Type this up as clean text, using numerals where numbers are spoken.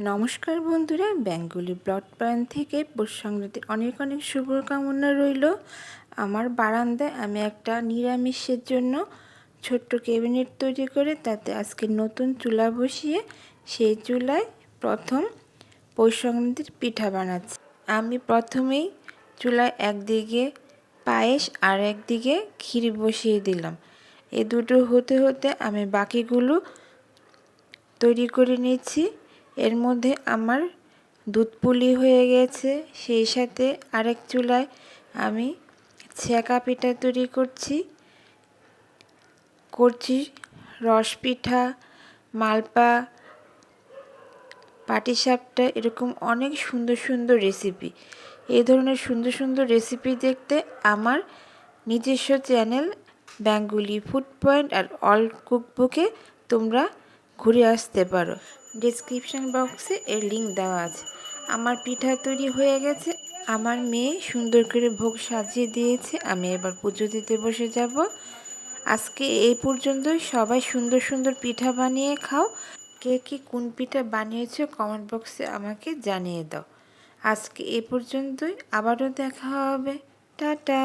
নমস্কার বন্ধুরা, Bengali blog point থেকে পৌষ সংক্রান্তির অনেক অনেক শুভকামনা রইল। আমার বারান্দায় আমি একটা নিরামিষের জন্য ছোট্ট ক্যাবিনেট তৈরি করে তাতে আজকে নতুন চুলা বসিয়ে সেই চুলায় প্রথম পৌষ সংক্রান্তির পিঠা বানাচ্ছি। আমি প্রথমেই চুলায় একদিকে পায়েস আর একদিকে ক্ষীর বসিয়ে দিলাম। এই দুটো হতে হতে আমি বাকিগুলো তৈরি করে নিচ্ছি। এর মধ্যে আমার দুধ পুলি হয়ে গেছে, সেই সাথে আরেক চুলায় আমি ছ্যাঁকা পিঠা তৈরি করছি রস পিঠা, মালপা, পাটিসাপটা, এরকম অনেক সুন্দর সুন্দর রেসিপি। এই ধরনের সুন্দর সুন্দর রেসিপি দেখতে আমার নিজস্ব চ্যানেল বেঙ্গলি ফুড পয়েন্ট আর অল কুকবুকে তোমরা ঘুরে আসতে পারো। ডেসক্রিপশন বক্সে এর লিঙ্ক দেওয়া আছে। আমার পিঠা তৈরি হয়ে গেছে, আমার মেয়ে সুন্দর করে ভোগ সাজিয়ে দিয়েছে। আমি এবার পুজো দিতে বসে যাব। আজকে এই পর্যন্তই। সবাই সুন্দর সুন্দর পিঠা বানিয়ে খাও। কে কি কোন পিঠা বানিয়েছো কমেন্ট বক্সে আমাকে জানিয়ে দাও। আজকে এই পর্যন্তই, আবারও দেখা হবে। টাটা।